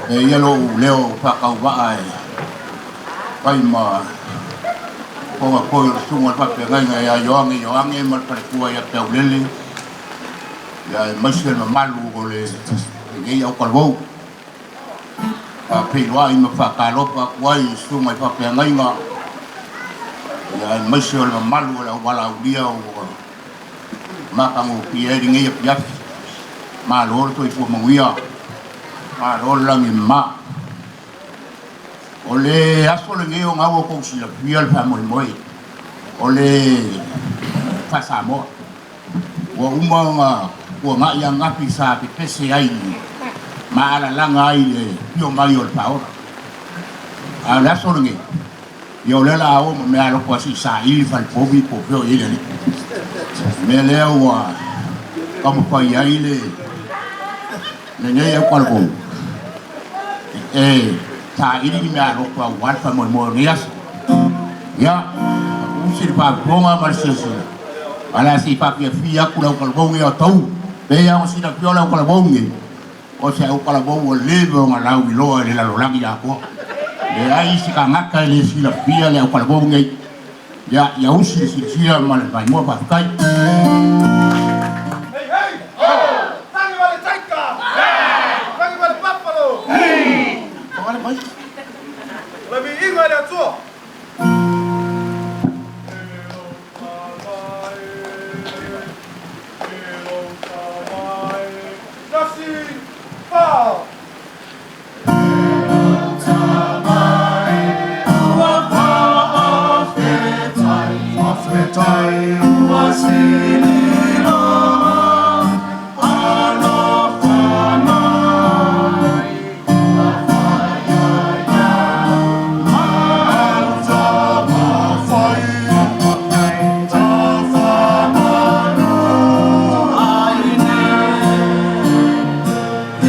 Yellow leo pakauwa pai ma ko ko sunga pa penga ya yoange mal pakua ya Peaulele ya masel malu gole ngai au kalbo a pewa i ma fakalo pa kwai sunga pa penga ya masel malu wala ulia o makango pieri ngai ya malor to ipo manguia Marolang ma ole asole ngeo ngawo ko sila pial family moi ole pasamo wa umanga wa ma yang ngapi sa pese ai ma ala langa ai yo mayor pao ala asole nge yo le la o me alo ko si sa il fal povi po yo ile me le wa como pa ya ile ne ya kwalbo ta ini mi aro pa wan pa mo nias ya usir pa bonga marsiasi ala si pa que fia kula ko bonga ya tau be ya o si na piola ko bonga o se o ko bonga le bonga la wi lo le la lo la ya ko de ai si ka ngaka le si la fia le ko bonga ya usir si sia mal pa mo pa kai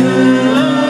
Yeah.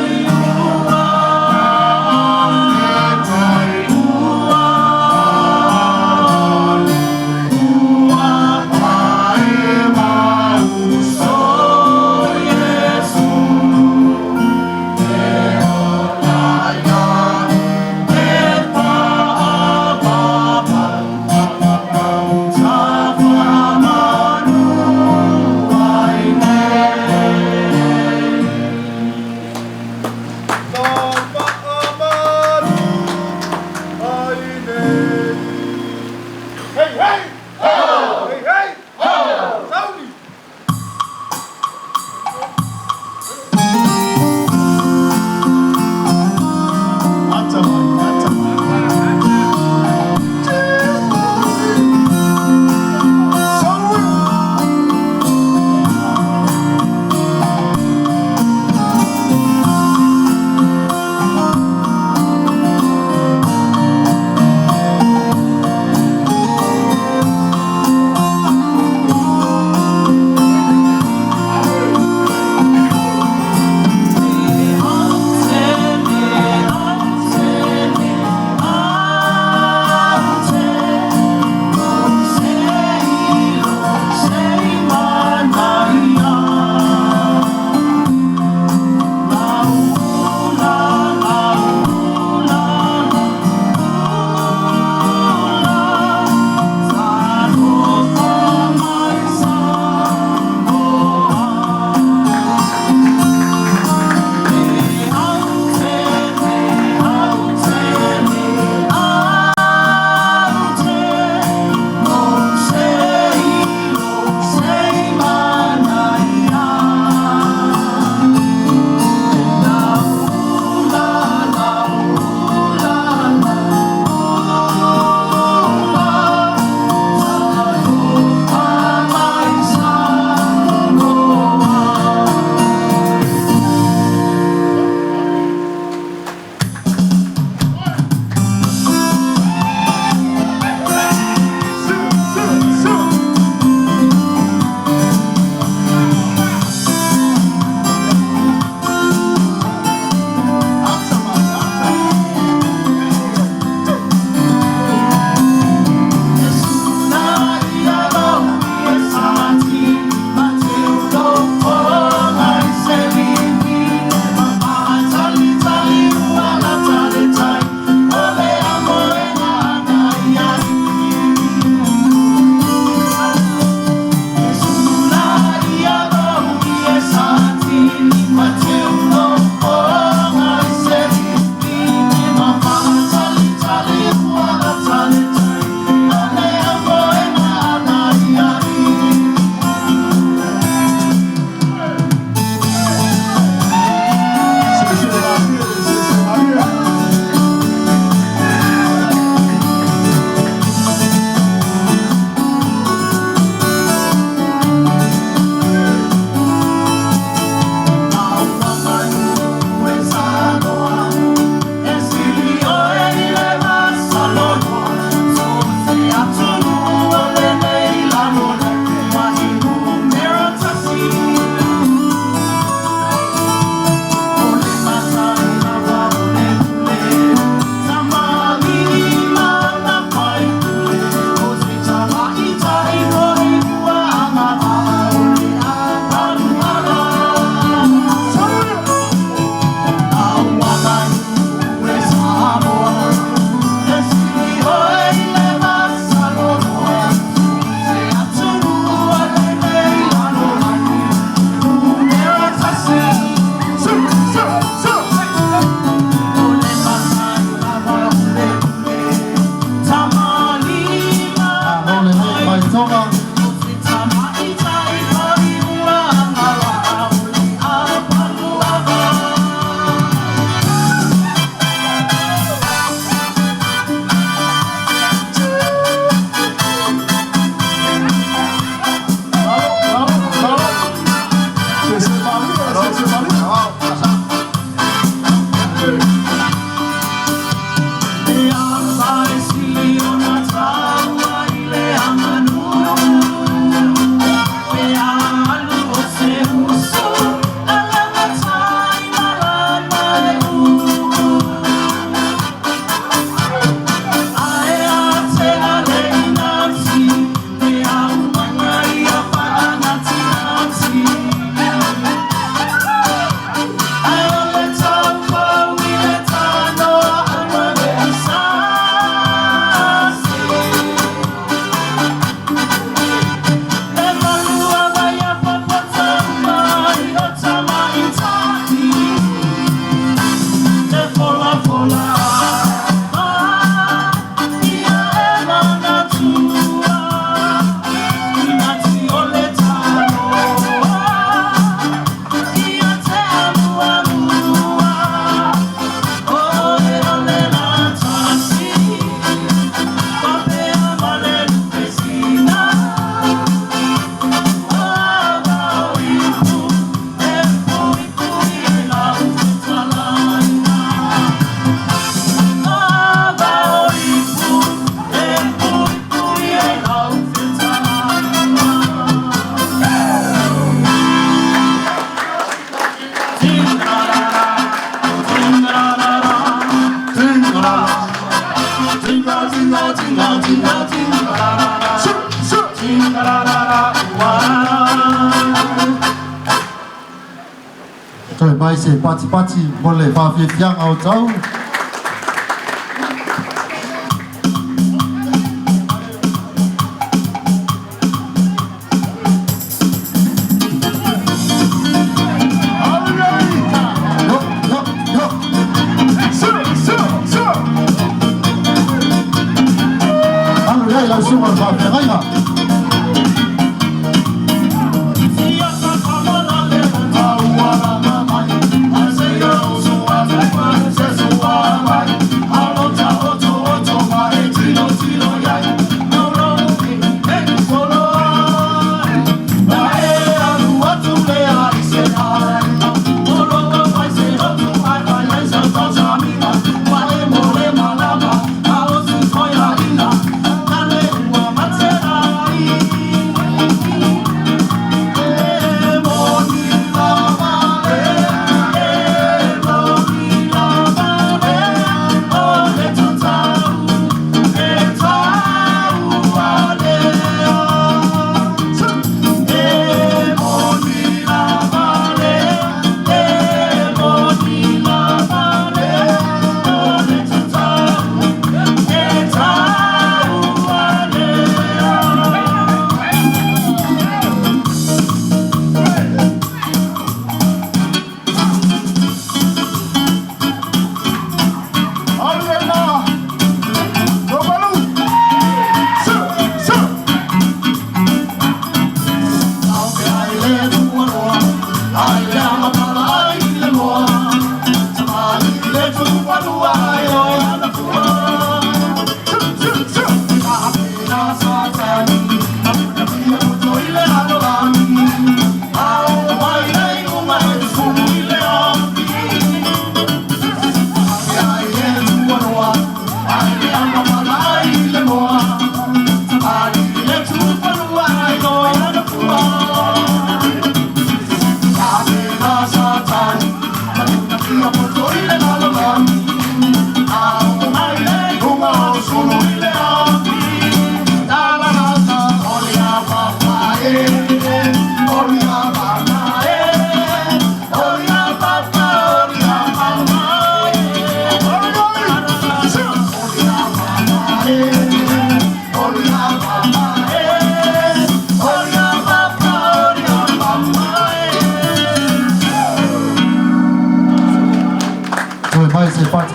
Trời bay sẽ pati một lệ pha Việt giang áo cháu.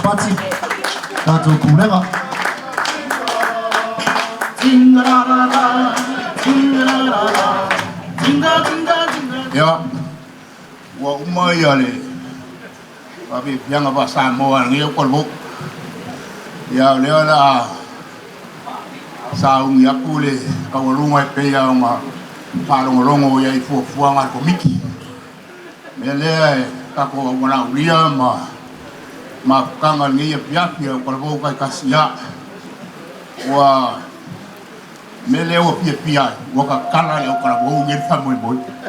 Pati Tato Kulega Ya wa umai ale tapi yang apa Samoa ngi kolbuk ya le la saung ya kule kawalunga pe ya ma palong rongo ya ifu fuanga komiki mele kako wala ulia ma kanga ni pia ko ko kai kasia wa mele o pia wa ka kala o ka bo ngir fa mo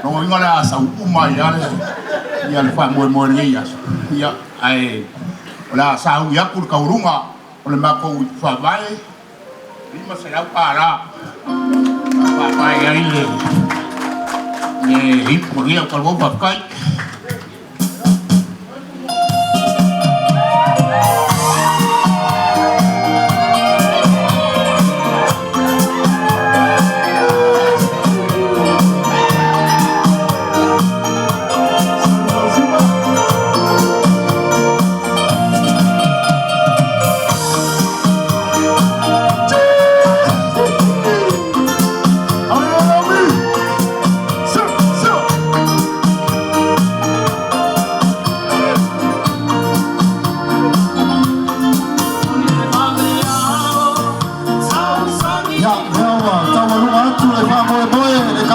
no ngola sa uma ya fa mo ni ya ai la sa ya kur ka urunga o le ma ko fa vai lima se la para pa ya ile ni por dia ko bo pa kai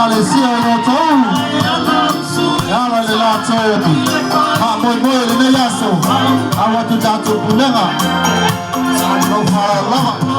Alosio Yala le lato ha boy le meyaso awatu datu pulenga no fara lava